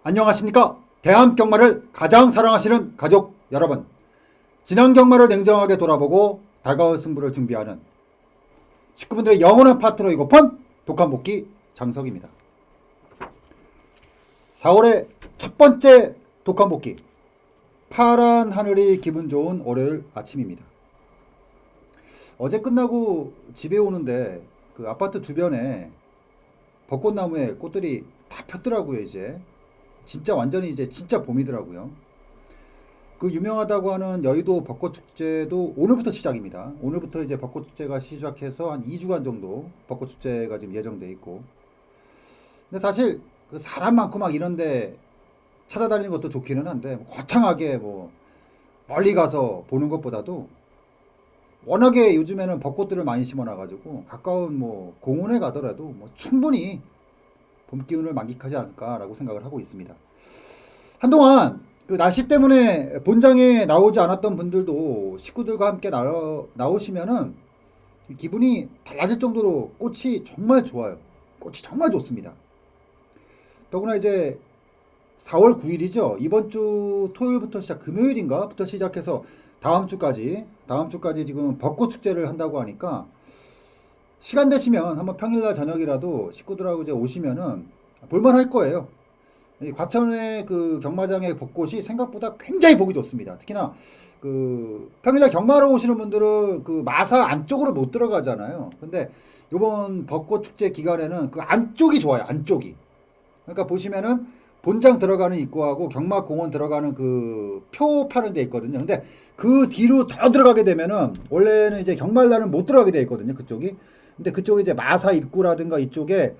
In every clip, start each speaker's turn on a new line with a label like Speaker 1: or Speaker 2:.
Speaker 1: 안녕하십니까. 대한 경마를 가장 사랑하시는 가족 여러분, 지난 경마를 냉정하게 돌아보고 다가올 승부를 준비하는 식구분들의 영원한 파트너이고픈 독한복귀 장석입니다. 4월의 첫 번째 독한복귀, 파란 하늘이 기분 좋은 월요일 아침입니다. 어제 끝나고 집에 오는데 그 아파트 주변에 벚꽃나무에 꽃들이 다 폈더라고요. 이제 진짜 완전히 이제 진짜 봄이더라고요. 그 유명하다고 하는 여의도 벚꽃축제도 오늘부터 시작입니다. 오늘부터 이제 벚꽃축제가 시작해서 한 2주간 정도 벚꽃축제가 지금 예정돼 있고, 근데 사실 그 사람 많고 막 이런데 찾아다니는 것도 좋기는 한데 거창하게 뭐 멀리 가서 보는 것보다도 워낙에 요즘에는 벚꽃들을 많이 심어놔가지고 가까운 뭐 공원에 가더라도 뭐 충분히 봄 기운을 만끽하지 않을까라고 생각을 하고 있습니다. 한동안 그 날씨 때문에 본장에 나오지 않았던 분들도 식구들과 함께 나오시면은 기분이 달라질 정도로 꽃이 정말 좋아요. 꽃이 정말 좋습니다. 더구나 이제 4월 9일이죠. 이번 주 토요일부터 금요일인가부터 시작해서 다음 주까지 지금 벚꽃 축제를 한다고 하니까 시간 되시면 한번 평일날 저녁이라도 식구들하고 이제 오시면은 볼만할 거예요. 이 과천의 그 경마장의 벚꽃이 생각보다 굉장히 보기 좋습니다. 특히나 그 평일날 경마로 오시는 분들은 그 마사 안쪽으로 못 들어가잖아요. 근데 이번 벚꽃 축제 기간에는 그 안쪽이 좋아요. 안쪽이. 그러니까 보시면은 본장 들어가는 입구하고 경마공원 들어가는 그 표 파는 데 있거든요. 근데 그 뒤로 더 들어가게 되면은 원래는 이제 경말날은 못 들어가게 돼 있거든요. 그쪽이. 근데 그쪽에 이제 마사 입구라든가 이쪽에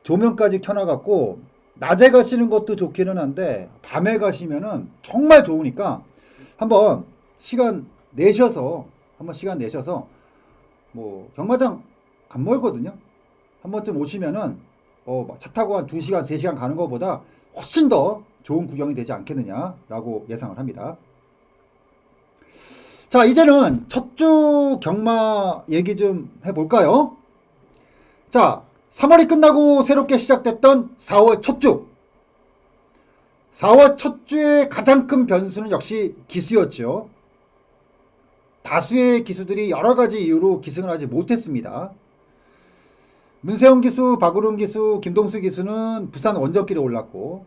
Speaker 1: 조명까지 켜놔갖고 낮에 가시는 것도 좋기는 한데 밤에 가시면은 정말 좋으니까 한번 시간 내셔서 뭐 경마장 안 멀거든요. 한 번쯤 오시면은 차 타고 한 2시간, 3시간 가는 것보다 훨씬 더 좋은 구경이 되지 않겠느냐라고 예상을 합니다. 자, 이제는 첫 주 경마 얘기 좀 해볼까요? 자, 3월이 끝나고 새롭게 시작됐던 4월 첫 주. 4월 첫 주의 가장 큰 변수는 역시 기수였죠. 다수의 기수들이 여러 가지 이유로 기승을 하지 못했습니다. 문세영 기수, 박우름 기수, 김동수 기수는 부산 원정길에 올랐고,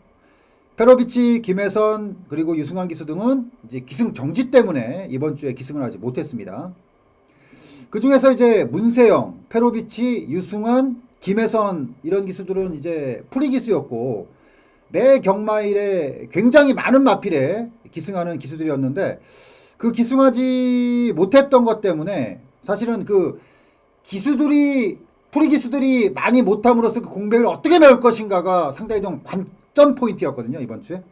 Speaker 1: 페로비치, 김혜선, 그리고 유승환 기수 등은 이제 기승 정지 때문에 이번 주에 기승을 하지 못했습니다. 그 중에서 이제 문세영, 페로비치, 유승환, 김혜선 이런 기수들은 이제 프리 기수였고, 매 경마일에 굉장히 많은 마필에 기승하는 기수들이었는데, 그 기승하지 못했던 것 때문에 사실은 그 프리 기수들이 많이 못함으로써 그 공백을 어떻게 메울 것인가가 상당히 좀 관전 포인트였거든요. 이번 주에.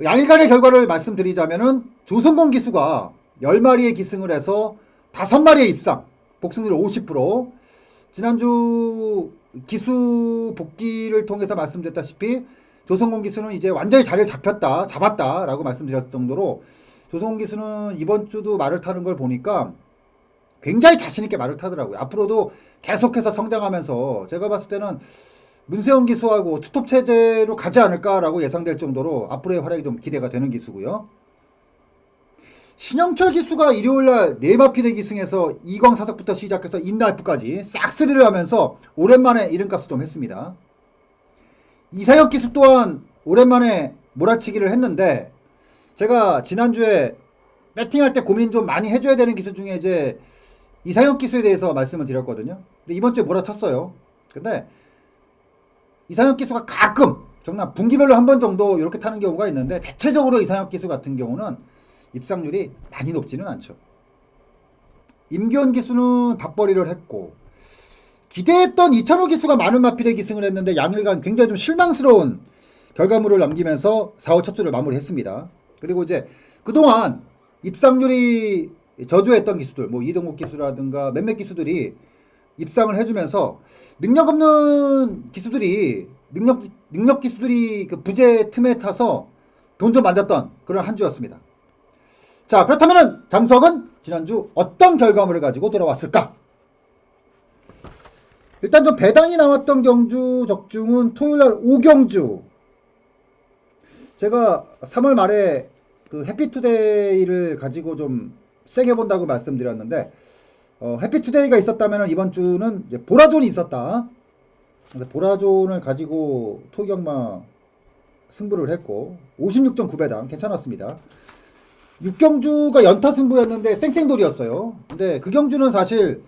Speaker 1: 양일간의 결과를 말씀드리자면은 조성공 기수가 10마리의 기승을 해서 5마리의 입상, 복승률 50%. 지난주 기수 복귀를 통해서 말씀드렸다시피 조성공 기수는 이제 완전히 자리를 잡았다라고 말씀드렸을 정도로 조성공 기수는 이번 주도 말을 타는 걸 보니까 굉장히 자신있게 말을 타더라고요. 앞으로도 계속해서 성장하면서 제가 봤을 때는 문세영 기수하고 투톱 체제로 가지 않을까라고 예상될 정도로 앞으로의 활약이 좀 기대가 되는 기수고요. 신영철 기수가 일요일날 네마필의 기승에서 2광 사석부터 시작해서 인라이프까지 싹쓸이를 하면서 오랜만에 이름값을 좀 했습니다. 이사혁 기수 또한 오랜만에 몰아치기를 했는데, 제가 지난주에 배팅할 때 고민 좀 많이 해줘야 되는 기수 중에 이제 이상혁 기수에 대해서 말씀을 드렸거든요. 근데 이번 주에 몰아쳤어요. 근데 이상혁 기수가 가끔 정말 분기별로 한 번 정도 이렇게 타는 경우가 있는데, 대체적으로 이상혁 기수 같은 경우는 입상률이 많이 높지는 않죠. 임기원 기수는 밥벌이를 했고, 기대했던 이찬호 기수가 많은 마필의 기승을 했는데 양일간 굉장히 좀 실망스러운 결과물을 남기면서 4월 첫 주를 마무리했습니다. 그리고 이제 그동안 입상률이 저조했던 기수들, 뭐 이동국 기수라든가 몇몇 기수들이 입상을 해주면서 능력 기수들이 그 부재 틈에 타서 돈 좀 만졌던 그런 한 주였습니다. 자, 그렇다면은 장석은 지난주 어떤 결과물을 가지고 돌아왔을까? 일단 좀 배당이 나왔던 경주 적중은 토요일날 5경주 제가 3월 말에 그 해피투데이를 가지고 좀 세게 본다고 말씀드렸는데, 해피투데이가 있었다면 이번 주는 이제 보라존이 있었다. 근데 보라존을 가지고 토경마 승부를 했고 56.9배당 괜찮았습니다. 6경주가 연타 승부였는데 쌩쌩돌이었어요. 근데 그 경주는 사실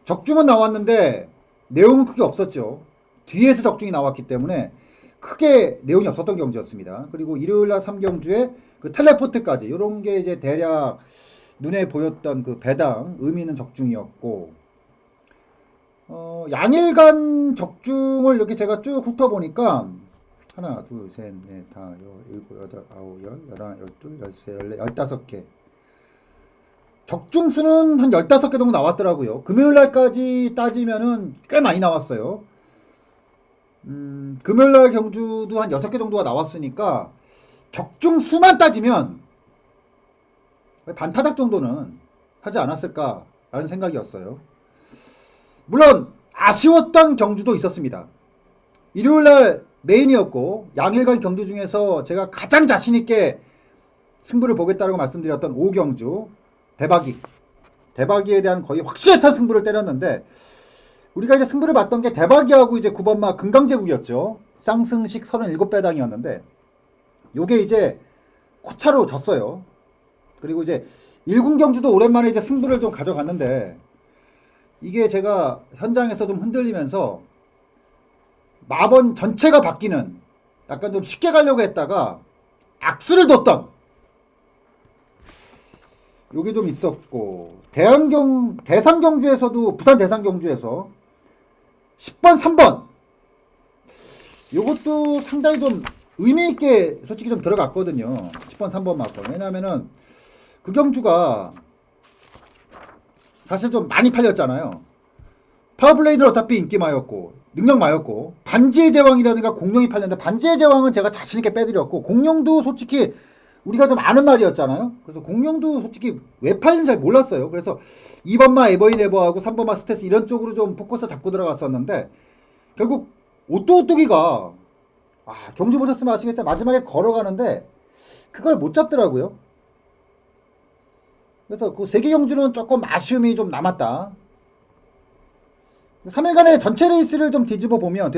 Speaker 1: 적중은 나왔는데 내용은 크게 없었죠. 뒤에서 적중이 나왔기 때문에 크게 내용이 없었던 경주였습니다. 그리고 일요일날 3경주에 그 텔레포트까지 이런 게 이제 대략 눈에 보였던 그 배당 의미 있는 적중이었고, 양일간 적중을 이렇게 제가 쭉 훑어보니까 하나, 둘, 셋, 넷, 다, 일곱, 여덟, 아홉, 열, 열하나, 열둘, 열세, 열네, 15개. 적중수는 한 15개 정도 나왔더라고요. 금요일날까지 따지면은 꽤 많이 나왔어요. 금요일날 경주도 한 6개 정도가 나왔으니까 적중수만 따지면 반타작 정도는 하지 않았을까라는 생각이었어요. 물론 아쉬웠던 경주도 있었습니다. 일요일날 메인이었고 양일간 경주 중에서 제가 가장 자신있게 승부를 보겠다고 말씀드렸던 5경주 대박이에 대한 거의 확실한 승부를 때렸는데, 우리가 이제 승부를 봤던 게 대박이하고 이제 9번마 금강제국이었죠. 쌍승식 37배당이었는데 요게 이제 코차로 졌어요. 그리고 이제 1군 경주도 오랜만에 이제 승부를 좀 가져갔는데, 이게 제가 현장에서 좀 흔들리면서 마번 전체가 바뀌는, 약간 좀 쉽게 가려고 했다가 악수를 뒀던 요게 좀 있었고, 대상경주에서도 부산 대상경주에서 10번 3번 요것도 상당히 좀 의미있게 솔직히 좀 들어갔거든요. 10번 3번 맞고. 왜냐면은 그 경주가 사실 좀 많이 팔렸잖아요. 파워블레이드는 어차피 인기마였고 능력마였고, 반지의 제왕이라든가 공룡이 팔렸는데 반지의 제왕은 제가 자신있게 빼드렸고, 공룡도 솔직히 우리가 좀 아는 말이었잖아요. 그래서 공룡도 솔직히 왜 팔리는지 잘 몰랐어요. 그래서 2번마 에버인 에버하고 3번마 스테스 이런 쪽으로 좀 포커스 잡고 들어갔었는데, 결국 오뚜오뚜기가 경주 보셨으면 아시겠지만 마지막에 걸어가는데 그걸 못 잡더라고요. 그래서 그 세계 경주는 조금 아쉬움이 좀 남았다. 3일간의 전체 레이스를 좀 되짚어보면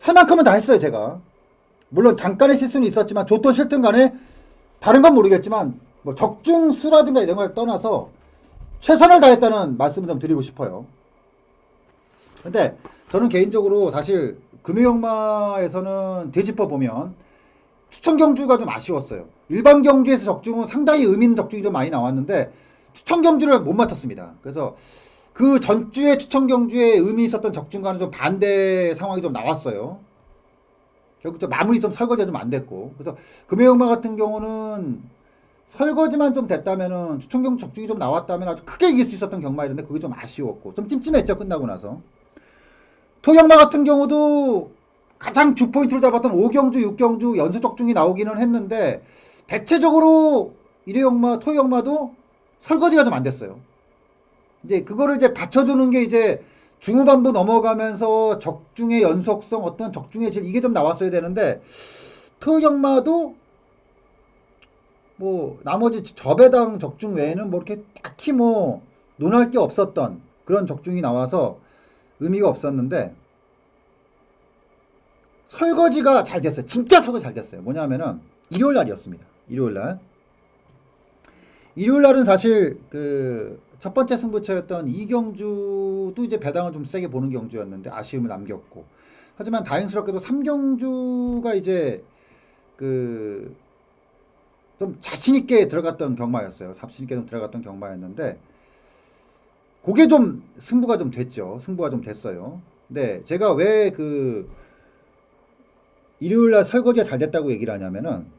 Speaker 1: 할 만큼은 다 했어요, 제가. 물론 잠깐의 실수는 있었지만 좋든 싫든 간에 다른 건 모르겠지만 뭐 적중수라든가 이런 걸 떠나서 최선을 다했다는 말씀을 좀 드리고 싶어요. 근데 저는 개인적으로 사실 금요역마에서는 되짚어보면 추천 경주가 좀 아쉬웠어요. 일반 경주에서 적중은 상당히 의미 있는 적중이 좀 많이 나왔는데 추천 경주를 못 맞췄습니다. 그래서 그 전주에 추천 경주에 의미 있었던 적중과는 좀 반대 상황이 좀 나왔어요. 결국 좀 마무리 좀 설거지가 좀 안 됐고, 그래서 금요역마 같은 경우는 설거지만 좀 됐다면은 추천 경주 적중이 좀 나왔다면 아주 크게 이길 수 있었던 경마였는데 그게 좀 아쉬웠고 좀 찜찜했죠, 끝나고 나서. 토경마 같은 경우도 가장 주포인트로 잡았던 5경주, 6경주 연속 적중이 나오기는 했는데 대체적으로 1회역마, 토역마도 설거지가 좀 안 됐어요. 이제 그거를 이제 받쳐주는 게 이제 중후반부 넘어가면서 적중의 연속성, 어떤 적중의 질, 이게 좀 나왔어야 되는데 토역마도 뭐 나머지 저배당 적중 외에는 뭐 이렇게 딱히 뭐 논할 게 없었던 그런 적중이 나와서 의미가 없었는데, 설거지가 잘 됐어요. 진짜 설거지 잘 됐어요. 뭐냐면은 일요일 날이었습니다. 일요일 날은 사실 그 첫 번째 승부처였던 이경주도 이제 배당을 좀 세게 보는 경주였는데 아쉬움을 남겼고, 하지만 다행스럽게도 3경주가 이제 그 좀 자신있게 들어갔던 경마였어요. 자신있게 좀 들어갔던 경마였는데 그게 좀 승부가 좀 됐죠. 승부가 좀 됐어요. 네, 제가 왜 그 일요일날 설거지가 잘 됐다고 얘기를 하냐면은,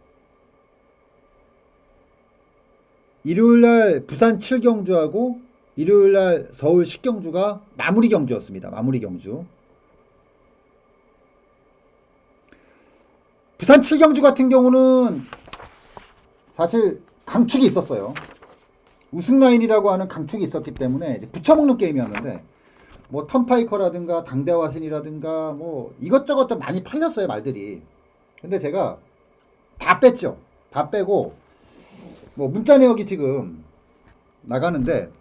Speaker 1: 일요일날 부산 7경주하고 일요일날 서울 10경주가 마무리 경주였습니다. 마무리 경주. 부산 7경주 같은 경우는 사실 강축이 있었어요. 우승 라인이라고 하는 강축이 있었기 때문에 이제 붙여먹는 게임이었는데, 뭐 턴파이커라든가 당대화신이라든가 뭐 이것저것 좀 많이 팔렸어요, 말들이. 근데 제가 다 뺐죠. 다 빼고 뭐 문자 내역이 지금 나가는데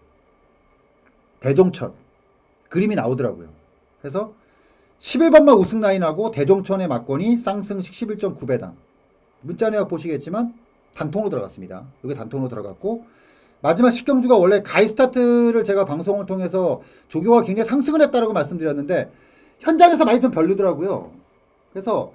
Speaker 1: 대종천 그림이 나오더라고요. 그래서 11번만 우승 라인하고 대종천의 막권이 쌍승식 11.9배당. 문자 내역 보시겠지만 단통으로 들어갔습니다. 여기 단통으로 들어갔고 마지막 10경주가 원래 가이 스타트를 제가 방송을 통해서 조교가 굉장히 상승을 했다라고 말씀드렸는데 현장에서 많이 좀 별로더라고요. 그래서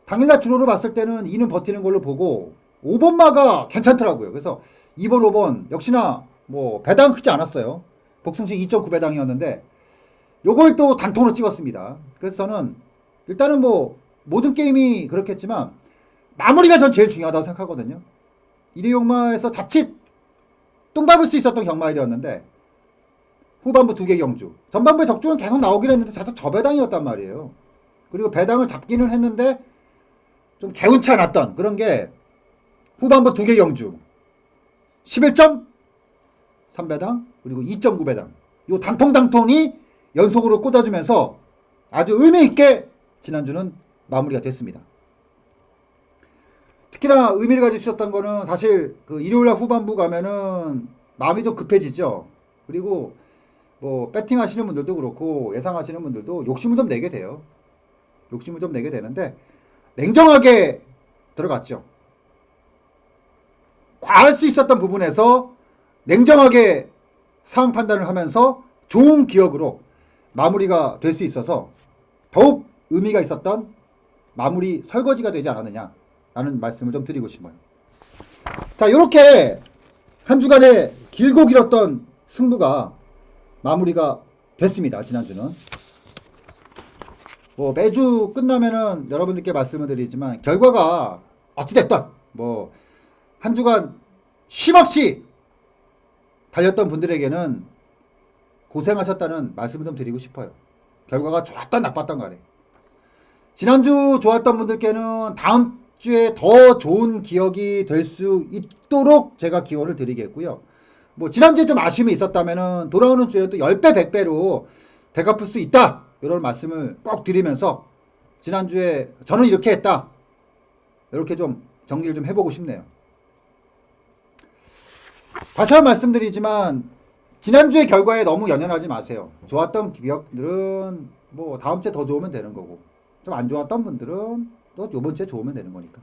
Speaker 1: 당일날 주로로 봤을 때는 2는 버티는 걸로 보고 5번마가 괜찮더라고요. 그래서 2번, 5번 역시나 뭐 배당 크지 않았어요. 복승식 2.9배당이었는데 요걸 또 단통으로 찍었습니다. 그래서 저는 일단은 뭐 모든 게임이 그렇겠지만 마무리가 전 제일 중요하다고 생각하거든요. 1위 용마에서 자칫 똥 밟을 수 있었던 경마일이었는데 후반부 2개 경주 전반부에 적중은 계속 나오긴 했는데 자칫 저배당이었단 말이에요. 그리고 배당을 잡기는 했는데 좀 개운치 않았던 그런 게 후반부 2개 경주 11.3배당 그리고 2.9배당 요 단통이 연속으로 꽂아주면서 아주 의미있게 지난주는 마무리가 됐습니다. 특히나 의미를 가질 수 있었던 거는 사실 그 일요일날 후반부 가면은 마음이 좀 급해지죠. 그리고 뭐 배팅 하시는 분들도 그렇고 예상하시는 분들도 욕심을 좀 내게 돼요. 욕심을 좀 내게 되는데 냉정하게 들어갔죠. 과할 수 있었던 부분에서 냉정하게 상황 판단을 하면서 좋은 기억으로 마무리가 될 수 있어서 더욱 의미가 있었던 마무리 설거지가 되지 않았느냐라는 말씀을 좀 드리고 싶어요. 자, 이렇게 한 주간의 길고 길었던 승부가 마무리가 됐습니다. 지난주는 뭐 매주 끝나면은 여러분들께 말씀을 드리지만 결과가 어찌됐든 뭐 한 주간 쉼없이 달렸던 분들에게는 고생하셨다는 말씀을 좀 드리고 싶어요. 결과가 좋았던 나빴던 간에 지난주 좋았던 분들께는 다음 주에 더 좋은 기억이 될 수 있도록 제가 기원을 드리겠고요. 뭐 지난주에 좀 아쉬움이 있었다면은 돌아오는 주에는 또 10배 100배로 되갚을 수 있다 이런 말씀을 꼭 드리면서 지난주에 저는 이렇게 했다 이렇게 좀 정리를 좀 해보고 싶네요. 다시 한번 말씀드리지만 지난주의 결과에 너무 연연하지 마세요. 좋았던 기억들은 뭐 다음 주에 더 좋으면 되는 거고 좀 안 좋았던 분들은 또 요번 주에 좋으면 되는 거니까.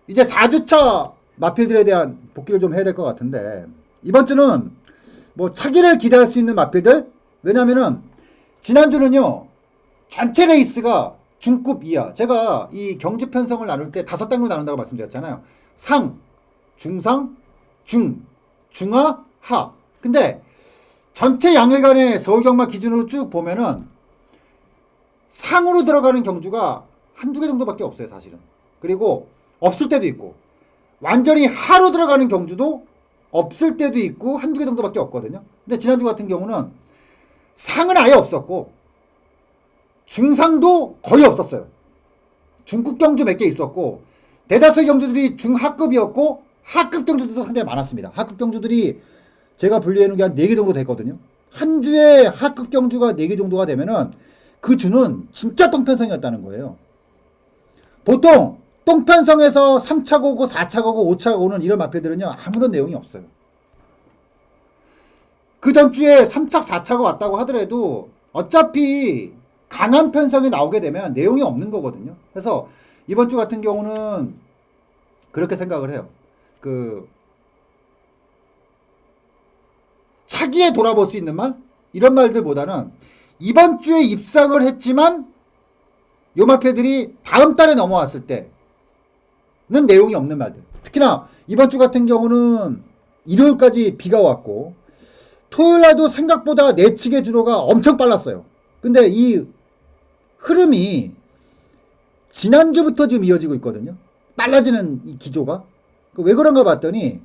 Speaker 1: 이제 4주차 마필들에 대한 복귀를 좀 해야 될 것 같은데 이번 주는 뭐 차기를 기대할 수 있는 마필들 왜냐면은 지난주는요 전체 레이스가 중급 이하 제가 이 경주 편성을 나눌 때 5단계로 나눈다고 말씀드렸잖아요. 상, 중상, 중, 중하, 하. 근데 전체 양일간의 서울경마 기준으로 쭉 보면은 상으로 들어가는 경주가 한두 개 정도밖에 없어요, 사실은. 그리고 없을 때도 있고 완전히 하로 들어가는 경주도 없을 때도 있고 한두 개 정도밖에 없거든요. 근데 지난주 같은 경우는 상은 아예 없었고 중상도 거의 없었어요. 중급 경주 몇 개 있었고 대다수의 경주들이 중하급이었고 하급 경주들도 상당히 많았습니다. 하급 경주들이 제가 분류해 놓은 게 한 4개 정도 됐거든요. 한 주에 하급 경주가 4개 정도가 되면은 그 주는 진짜 똥편성이었다는 거예요. 보통 똥편성에서 3차 고고 4차 고고 5차 고는 이런 마필들은요 아무런 내용이 없어요. 그 전주에 3차 4차가 왔다고 하더라도 어차피 강한 편성이 나오게 되면 내용이 없는 거거든요. 그래서 이번 주 같은 경우는 그렇게 생각을 해요. 그 차기에 돌아볼 수 있는 말? 이런 말들보다는 이번 주에 입상을 했지만 요 마필들이 다음 달에 넘어왔을 때는 내용이 없는 말들. 특히나 이번 주 같은 경우는 일요일까지 비가 왔고 토요일날도 생각보다 내측의 주로가 엄청 빨랐어요. 근데 이 흐름이 지난주부터 지금 이어지고 있거든요. 빨라지는 이 기조가. 왜 그런가 봤더니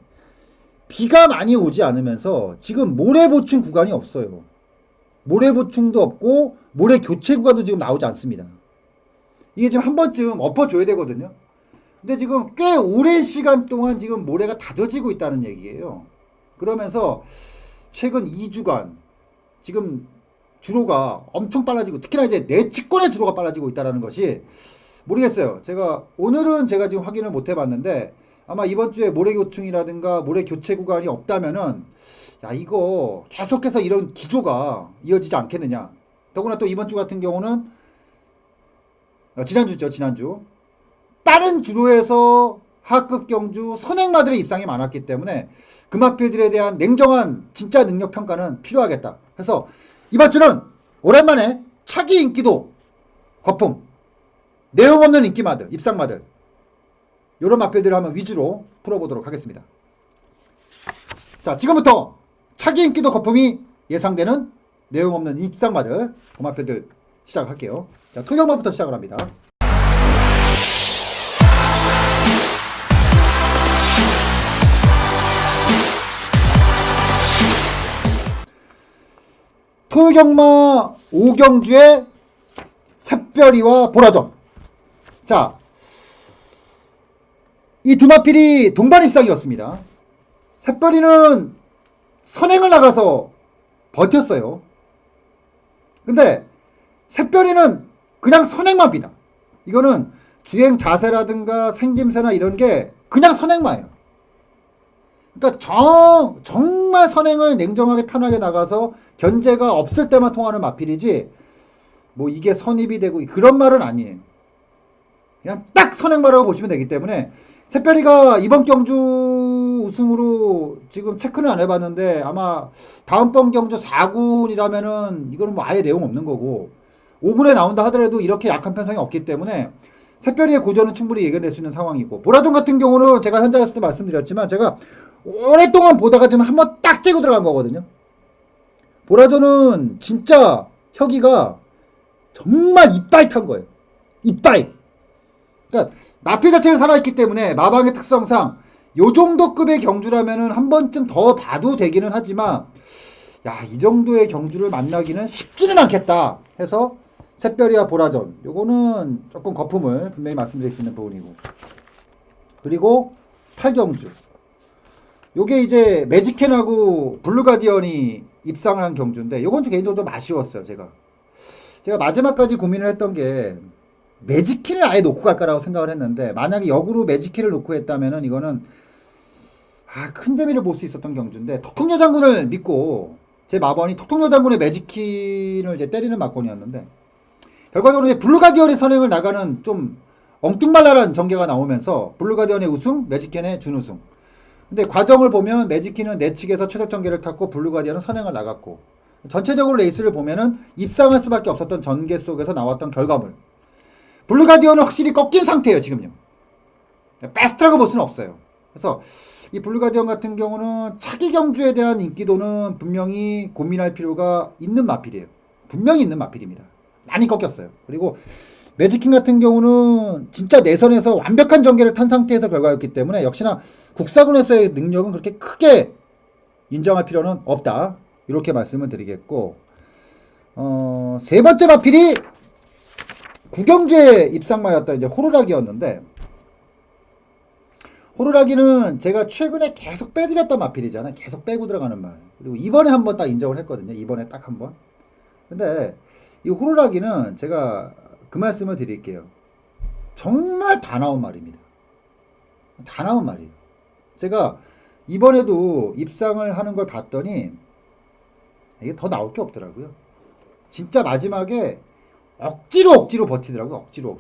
Speaker 1: 비가 많이 오지 않으면서 지금 모래 보충 구간이 없어요. 모래 보충도 없고 모래 교체 구간도 지금 나오지 않습니다. 이게 지금 한 번쯤 엎어줘야 되거든요. 근데 지금 꽤 오랜 시간 동안 지금 모래가 다져지고 있다는 얘기예요. 그러면서 최근 2주간 지금 주로가 엄청 빨라지고 특히나 이제 내측권의 주로가 빨라지고 있다는 것이 모르겠어요. 오늘은 제가 지금 확인을 못 해봤는데 아마 이번 주에 모래교충이라든가 모래교체 구간이 없다면은 야 이거 계속해서 이런 기조가 이어지지 않겠느냐. 더구나 또 이번 주 같은 경우는 지난주죠. 지난주 다른 주로에서 하급 경주 선행마들의 입상이 많았기 때문에 그 마필들에 대한 냉정한 진짜 능력 평가는 필요하겠다. 그래서 이번 주는 오랜만에 차기 인기도 거품, 내용 없는 인기마들, 입상마들 이런 마필들을 한번 위주로 풀어보도록 하겠습니다. 자, 지금부터 차기 인기도 거품이 예상되는 내용 없는 입상마들 그 마필들 시작할게요. 자, 토경마부터 시작을 합니다. 토경마 5경주의 샛별이와 보라전. 자, 이 두 마필이 동반 입상이었습니다. 샛별이는 선행을 나가서 버텼어요. 근데 샛별이는 그냥 선행만 비다. 이거는 주행 자세라든가 생김새나 이런 게 그냥 선행마예요. 그러니까 정말 선행을 냉정하게 편하게 나가서 견제가 없을 때만 통하는 마필이지 뭐 이게 선입이 되고 그런 말은 아니에요. 그냥 딱 선행마라고 보시면 되기 때문에 샛별이가 이번 경주 우승으로 지금 체크는 안 해봤는데 아마 다음번 경주 4군이라면은 이거는 뭐 아예 내용 없는 거고 5군에 나온다 하더라도 이렇게 약한 편성이 없기 때문에 샛별이의 고전은 충분히 예견될 수 있는 상황이고 보라전 같은 경우는 제가 현장에서도 말씀드렸지만 제가 오랫동안 보다가 지금 한번 딱 째고 들어간 거거든요. 보라전은 진짜 혁이가 정말 이빠이 탄 거예요. 이빠이. 그러니까 마필 자체는 살아있기 때문에 마방의 특성상 요 정도 급의 경주라면은 한 번쯤 더 봐도 되기는 하지만 야, 이 정도의 경주를 만나기는 쉽지는 않겠다 해서 샛별이와 보라전 요거는 조금 거품을 분명히 말씀드릴 수 있는 부분이고 그리고 8경주 요게 이제 매직캔하고 블루가디언이 입상을 한 경주인데 요건 개인적으로 좀 아쉬웠어요. 제가 마지막까지 고민을 했던 게 매직킨을 아예 놓고 갈까라고 생각을 했는데 만약에 역으로 매직킨을 놓고 했다면은 이거는 큰 재미를 볼 수 있었던 경주인데 톡톡여 장군을 믿고 제 마번이 톡톡여 장군의 매직킨을 이제 때리는 막건이었는데 결과적으로 이제 블루가디언의 선행을 나가는 좀 엉뚱말랄한 전개가 나오면서 블루가디언의 우승, 매직킨의 준우승. 근데 과정을 보면 매직킨은 내측에서 최적 전개를 탔고 블루가디언은 선행을 나갔고 전체적으로 레이스를 보면은 입상할 수밖에 없었던 전개 속에서 나왔던 결과물. 블루가디언은 확실히 꺾인 상태예요, 지금요. 베스트라고 볼 수는 없어요. 그래서 이 블루가디언 같은 경우는 차기 경주에 대한 인기도는 분명히 고민할 필요가 있는 마필이에요. 분명히 있는 마필입니다. 많이 꺾였어요. 그리고 매직킹 같은 경우는 진짜 내선에서 완벽한 전개를 탄 상태에서 결과였기 때문에 역시나 국사군에서의 능력은 그렇게 크게 인정할 필요는 없다. 이렇게 말씀을 드리겠고 세 번째 마필이 구경주의 입상마였던 이제 호루라기였는데 호루라기는 제가 최근에 계속 빼드렸던 마필이잖아요. 계속 빼고 들어가는 말. 그리고 이번에 한번 딱 인정을 했거든요. 이번에 딱 한 번. 근데 이 호루라기는 제가 그 말씀을 드릴게요. 정말 다 나온 말입니다. 다 나온 말이에요. 제가 이번에도 입상을 하는 걸 봤더니 이게 더 나올 게 없더라고요. 진짜 마지막에 억지로 버티더라고요. 억지로.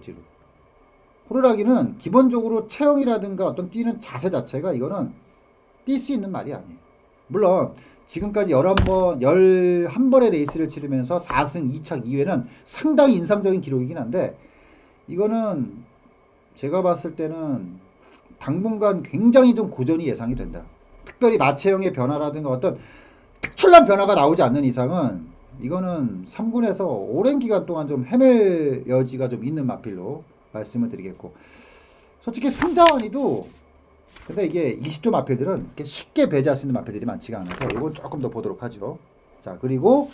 Speaker 1: 호루라기는 기본적으로 체형이라든가 어떤 뛰는 자세 자체가 이거는 뛸 수 있는 말이 아니에요. 물론 지금까지 11번의 레이스를 치르면서 4승 2착 2회는 상당히 인상적인 기록이긴 한데 이거는 제가 봤을 때는 당분간 굉장히 좀 고전이 예상이 된다. 특별히 마체형의 변화라든가 어떤 특출난 변화가 나오지 않는 이상은 이거는 3군에서 오랜 기간 동안 좀 헤맬 여지가 좀 있는 마필로 말씀을 드리겠고 솔직히 승자원이도 근데 이게 20조 마필들은 이렇게 쉽게 배제할 수 있는 마필들이 많지가 않아서 이건 조금 더 보도록 하죠. 자, 그리고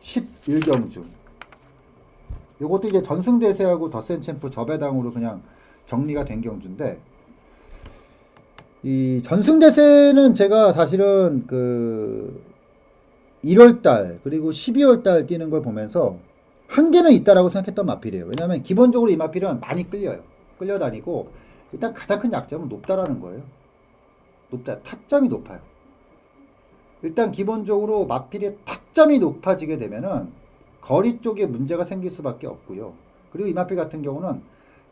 Speaker 1: 11경주 요것도 이제 전승대세하고 덧센 챔프 저배당으로 그냥 정리가 된 경주인데 이 전승대세는 제가 사실은 그 1월달 그리고 12월달 뛰는 걸 보면서 한계는 있다라고 생각했던 마필이에요. 왜냐하면 기본적으로 이 마필은 많이 끌려요. 끌려다니고 일단 가장 큰 약점은 높다라는 거예요. 높다. 타점이 높아요. 일단 기본적으로 마필의 타점이 높아지게 되면은 거리 쪽에 문제가 생길 수밖에 없고요. 그리고 이 마필 같은 경우는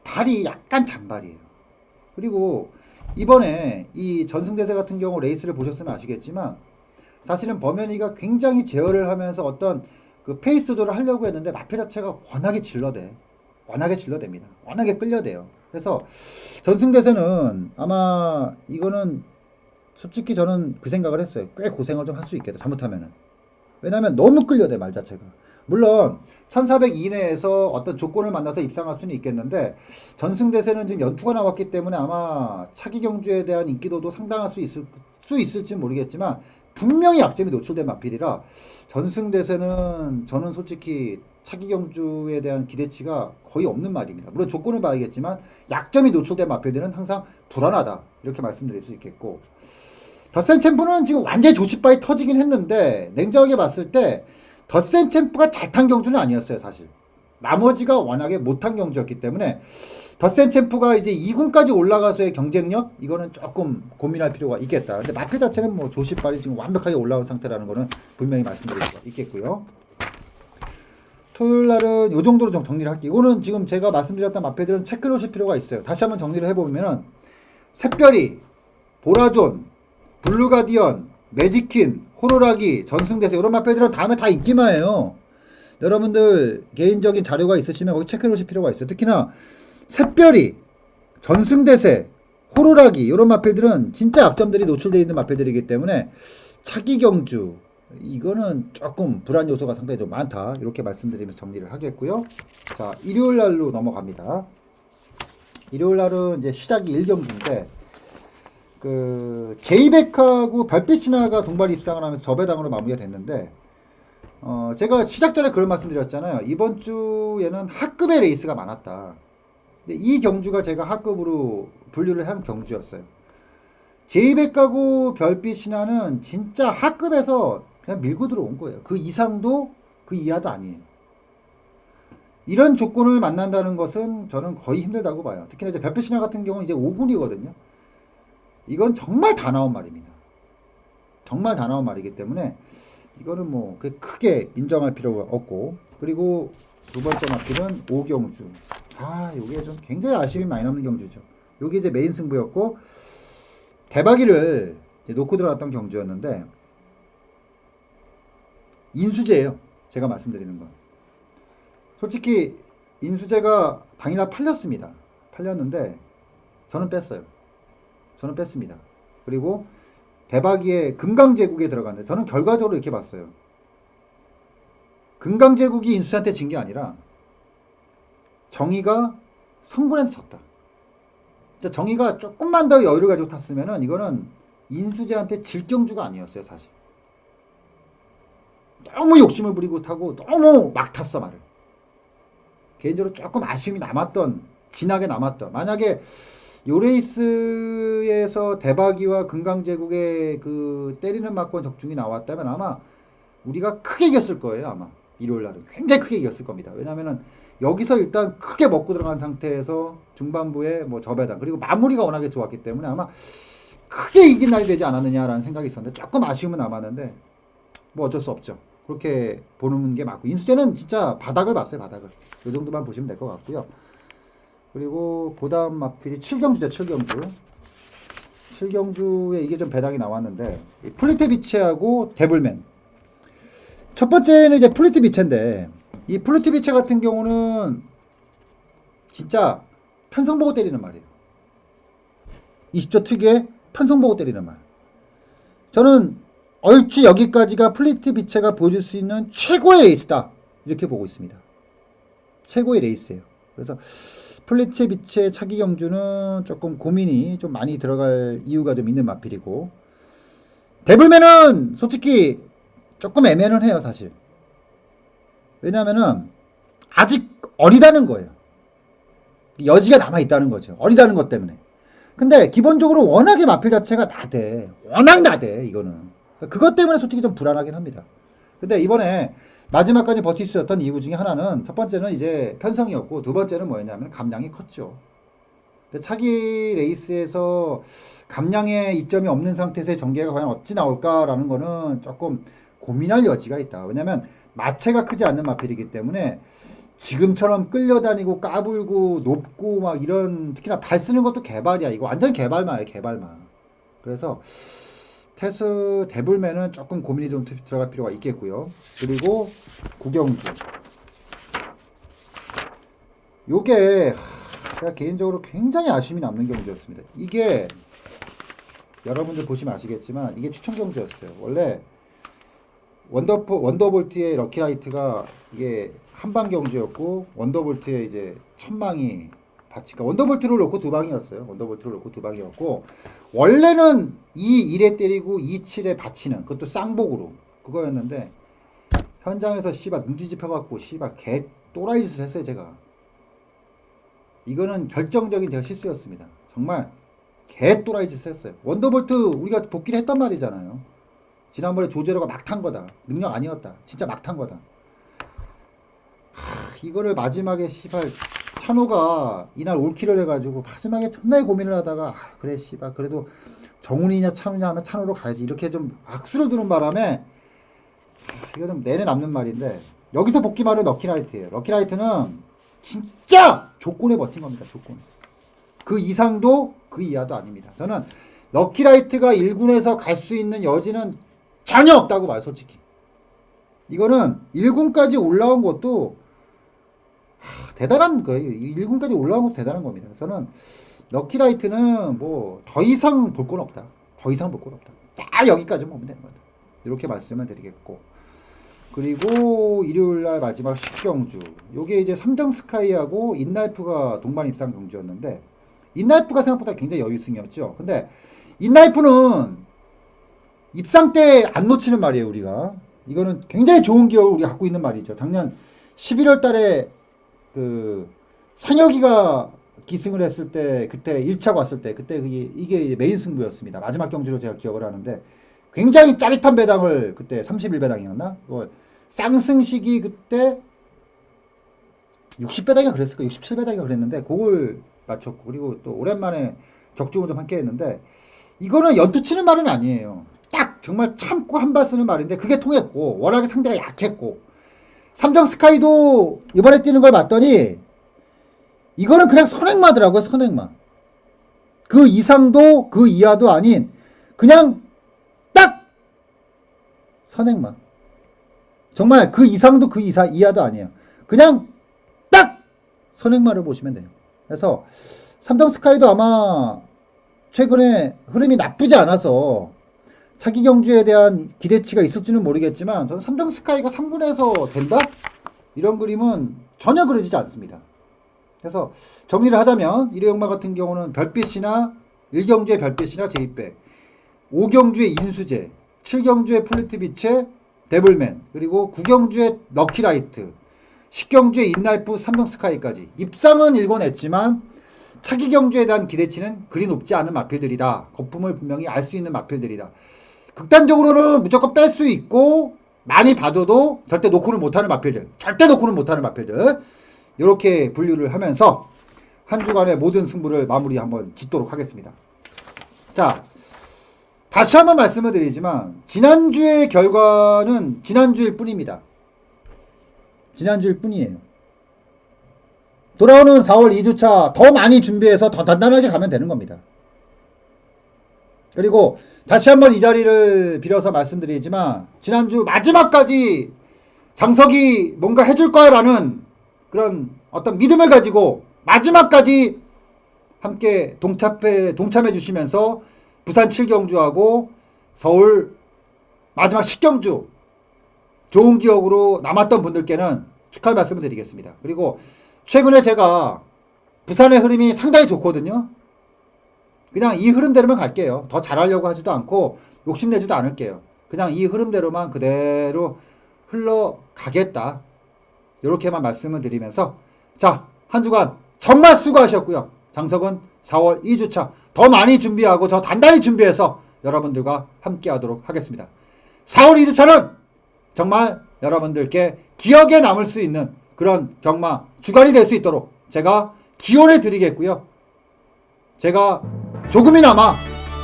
Speaker 1: 발이 약간 잔발이에요. 그리고 이번에 이 전승대세 같은 경우 레이스를 보셨으면 아시겠지만 사실은 범현이가 굉장히 제어를 하면서 어떤 그 페이스 조절을 하려고 했는데 마필 자체가 워낙에 질러대. 워낙에 질러댑니다. 워낙에 끌려대요. 그래서 전승대세는 아마 이거는 솔직히 저는 그 생각을 했어요. 꽤 고생을 좀 할 수 있겠다. 잘못하면은. 왜냐면 너무 끌려대 말 자체가. 물론 1400 이내에서 어떤 조건을 만나서 입상할 수는 있겠는데 전승대세는 지금 연투가 나왔기 때문에 아마 차기 경주에 대한 인기도도 상당할 수 있을지 모르겠지만 분명히 약점이 노출된 마필이라 전승대세는 저는 솔직히 차기 경주에 대한 기대치가 거의 없는 말입니다. 물론 조건을 봐야겠지만 약점이 노출된 마필들은 항상 불안하다 이렇게 말씀드릴 수 있겠고 덧센 챔프는 지금 완전히 조시바이 터지긴 했는데 냉정하게 봤을 때 덧센 챔프가 잘 탄 경주는 아니었어요 사실. 나머지가 워낙에 못한 경주였기 때문에 덧센 챔프가 이제 2군까지 올라가서의 경쟁력 이거는 조금 고민할 필요가 있겠다. 근데 마필 자체는 뭐 조시발이 지금 완벽하게 올라온 상태라는 거는 분명히 말씀드릴 수가 있겠고요. 토요일 날은 이 정도로 좀 정리를 할게요. 이거는 지금 제가 말씀드렸던 마필들은 체크를 하실 필요가 있어요. 다시 한번 정리를 해보면은 샛별이, 보라존, 블루가디언, 매지킨, 호로라기, 전승대세 이런 마필들은 다음에 다 인기마예요. 여러분들 개인적인 자료가 있으시면 거기 체크해 놓으실 필요가 있어요. 특히나 샛별이, 전승대세, 호루라기 이런 마필들은 진짜 약점들이 노출되어 있는 마필들이기 때문에 차기 경주 이거는 조금 불안 요소가 상당히 좀 많다 이렇게 말씀드리면서 정리를 하겠고요. 자 일요일 날로 넘어갑니다. 일요일 날은 이제 시작이 1경주인데 그 제이백하고 별빛신화가 동반 입상을 하면서 저배당으로 마무리가 됐는데 제가 시작 전에 그런 말씀 드렸잖아요. 이번 주에는 하급의 레이스가 많았다. 근데 이 경주가 제가 하급으로 분류를 한 경주였어요. 제이백하고 별빛신화는 진짜 하급에서 그냥 밀고 들어온 거예요. 그 이상도 그 이하도 아니에요. 이런 조건을 만난다는 것은 저는 거의 힘들다고 봐요. 특히나 이제 별빛신화 같은 경우는 이제 5군이거든요. 이건 정말 다 나온 말입니다. 정말 다 나온 말이기 때문에 이거는 뭐 크게 인정할 필요가 없고 그리고 두 번째 마필은 5경주. 요게 좀 굉장히 아쉬움이 많이 남는 경주죠. 요게 이제 메인 승부였고 대박이를 놓고 들어갔던 경주였는데 인수제예요. 제가 말씀드리는 건. 솔직히 인수제가 당일날 팔렸습니다. 팔렸는데 저는 뺐어요. 저는 뺐습니다. 그리고 대박이의 금강제국에 들어갔는데 저는 결과적으로 이렇게 봤어요. 금강제국이 인수제한테 진 게 아니라 정의가 성군한테 졌다. 정의가 조금만 더 여유를 가지고 탔으면은 이거는 인수제한테 질 경주가 아니었어요 사실. 너무 욕심을 부리고 타고 너무 막 탔어 말을. 개인적으로 조금 아쉬움이 남았던 진하게 남았던 만약에 요 레이스에서 대박이와 금강제국의 그 때리는 맞권 적중이 나왔다면 아마 우리가 크게 이겼을 거예요. 아마 일요일 날은 굉장히 크게 이겼을 겁니다. 왜냐면은 여기서 일단 크게 먹고 들어간 상태에서 중반부에 뭐 저배당 그리고 마무리가 워낙에 좋았기 때문에 아마 크게 이긴 날이 되지 않았느냐라는 생각이 있었는데 조금 아쉬움은 남았는데 뭐 어쩔 수 없죠. 그렇게 보는 게 맞고 인수제는 진짜 바닥을 봤어요. 바닥을. 이 정도만 보시면 될 것 같고요. 그리고 그 다음 마필이 7경주죠. 7경주. 7경주에 이게 좀 배당이 나왔는데 플리테비체하고 데블맨. 첫 번째는 이제 플리테비체인데 이 플리테비체 같은 경우는 진짜 편성 보고 때리는 말이에요. 20조 특유의 편성 보고 때리는 말. 저는 얼추 여기까지가 플리테비체가 보여줄 수 있는 최고의 레이스다. 이렇게 보고 있습니다. 최고의 레이스예요. 그래서 플리테비체 차기 경주는 조금 고민이 좀 많이 들어갈 이유가 좀 있는 마필이고 데블맨은 솔직히 조금 애매는 해요 사실. 왜냐면은 아직 어리다는 거예요. 여지가 남아있다는 거죠. 어리다는 것 때문에. 근데 기본적으로 워낙에 마필 자체가 나대. 워낙 나대 이거는. 그것 때문에 솔직히 좀 불안하긴 합니다. 근데 이번에 마지막까지 버틸 수 있었던 이유 중에 하나는 첫 번째는 이제 편성이었고 두 번째는 뭐였냐면 감량이 컸죠. 근데 차기 레이스에서 감량의 이점이 없는 상태에서의 전개가 과연 어찌 나올까라는 거는 조금 고민할 여지가 있다. 왜냐면 마체가 크지 않는 마필이기 때문에 지금처럼 끌려다니고 까불고 높고 막 이런 특히나 발 쓰는 것도 개발이야. 이거 완전 개발마야 개발마. 그래서 테스 데블맨은 조금 고민이 좀 들어갈 필요가 있겠고요. 그리고 구경주. 요게 제가 개인적으로 굉장히 아쉬움이 남는 경주였습니다. 이게 여러분들 보시면 아시겠지만 이게 추천 경주였어요. 원래 원더볼트의 럭키라이트가 이게 한방 경주였고 원더볼트의 이제 천망이 바치가 원더볼트를 놓고 두 방이었어요. 원더볼트를 놓고 두 방이었고 원래는 2-1에 때리고 2-7에 바치는 그것도 쌍복으로 그거였는데 현장에서 씨발 눈 뒤집혀갖고 씨발 개 또라이 짓을 했어요 제가. 이거는 결정적인 제가 실수였습니다. 정말 개 또라이 짓을 했어요. 원더볼트 우리가 복귀를 했단 말이잖아요. 지난번에 조제로가 막 탄 거다. 능력 아니었다. 진짜 막 탄 거다. 이거를 마지막에 씨발 찬호가 이날 올킬을 해가지고 마지막에 존나게 고민을 하다가 그래 씨발 그래도 정훈이냐 찬호냐 하면 찬호로 가야지 이렇게 좀 악수를 두는 바람에 이거 좀 내내 남는 말인데 여기서 복귀말은 럭키라이트예요. 럭키라이트는 진짜 조건에 버틴 겁니다. 조건. 그 이상도 그 이하도 아닙니다. 저는 럭키라이트가 1군에서 갈 수 있는 여지는 전혀 없다고 봐요. 솔직히. 이거는 1군까지 올라온 것도 대단한 거예요. 1군까지 올라온 것도 대단한 겁니다. 저는 럭키라이트는 뭐 더 이상 볼 건 없다. 더 이상 볼 건 없다. 딱 여기까지만 보면 되는 거다. 이렇게 말씀을 드리겠고 그리고 일요일날 마지막 10경주 요게 이제 삼정스카이하고 인라이프가 동반 입상 경주였는데 인라이프가 생각보다 굉장히 여유승이었죠. 근데 인라이프는 입상 때 안 놓치는 말이에요. 우리가 이거는 굉장히 좋은 기억을 우리가 갖고 있는 말이죠. 작년 11월 달에 그 상혁이가 기승을 했을 때 그때 1차가 왔을 때 그때 이게 메인 승부였습니다. 마지막 경주로 제가 기억을 하는데 굉장히 짜릿한 배당을 그때 31배당이었나? 쌍승식이 그때 60배당이가 그랬을 거예요. 67배당이가 그랬는데 그걸 맞췄고 그리고 또 오랜만에 적중을 좀 함께 했는데 이거는 연투 치는 말은 아니에요. 딱 정말 참고 한 발 쓰는 말인데 그게 통했고 워낙에 상대가 약했고 삼정 스카이도 이번에 뛰는 걸 봤더니 이거는 그냥 선행마더라고요. 선행마. 그 이상도 그 이하도 아닌 그냥 딱 선행마. 정말 그 이상도 그 이하도 아니에요. 그냥 딱 선행마를 보시면 돼요. 그래서 삼정 스카이도 아마 최근에 흐름이 나쁘지 않아서 차기 경주에 대한 기대치가 있을지는 모르겠지만 저는 삼정 스카이가 3군에서 된다? 이런 그림은 전혀 그려지지 않습니다. 그래서 정리를 하자면 일회용마 같은 경우는 별빛이나 1경주의 별빛이나 제2배 5경주의 인수제 7경주의 플리트비체 데블맨 그리고 9경주의 럭키라이트 10경주의 인라이프 삼성 스카이까지 입상은 읽어냈지만 차기 경주에 대한 기대치는 그리 높지 않은 마필들이다. 거품을 분명히 알 수 있는 마필들이다. 극단적으로는 무조건 뺄 수 있고 많이 봐줘도 절대 놓고는 못하는 마필들. 절대 놓고는 못하는 마필들. 이렇게 분류를 하면서 한 주간의 모든 승부를 마무리 한번 짓도록 하겠습니다. 자, 다시 한번 말씀을 드리지만 지난주의 결과는 지난주일 뿐입니다. 지난주일 뿐이에요. 돌아오는 4월 2주차 더 많이 준비해서 더 단단하게 가면 되는 겁니다. 그리고 다시 한번 이 자리를 빌어서 말씀드리지만 지난주 마지막까지 장석이 뭔가 해줄 거라는 그런 어떤 믿음을 가지고 마지막까지 함께 동참해 주시면서 부산 7경주하고 서울 마지막 10경주 좋은 기억으로 남았던 분들께는 축하 말씀을 드리겠습니다. 그리고 최근에 제가 부산의 흐름이 상당히 좋거든요. 그냥 이 흐름대로만 갈게요. 더 잘하려고 하지도 않고 욕심내지도 않을게요. 그냥 이 흐름대로만 그대로 흘러가겠다. 이렇게만 말씀을 드리면서 자, 한 주간 정말 수고하셨고요. 장석은 4월 2주차 더 많이 준비하고 더 단단히 준비해서 여러분들과 함께 하도록 하겠습니다. 4월 2주차는 정말 여러분들께 기억에 남을 수 있는 그런 경마 주간이 될 수 있도록 제가 기원해 드리겠고요. 제가 조금이나마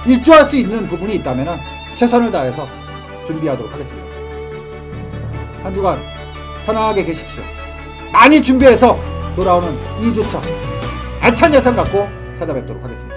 Speaker 1: 일조할 수 있는 부분이 있다면 최선을 다해서 준비하도록 하겠습니다. 한 주간 편안하게 계십시오. 많이 준비해서 돌아오는 2주차 알찬 예상 갖고 찾아뵙도록 하겠습니다.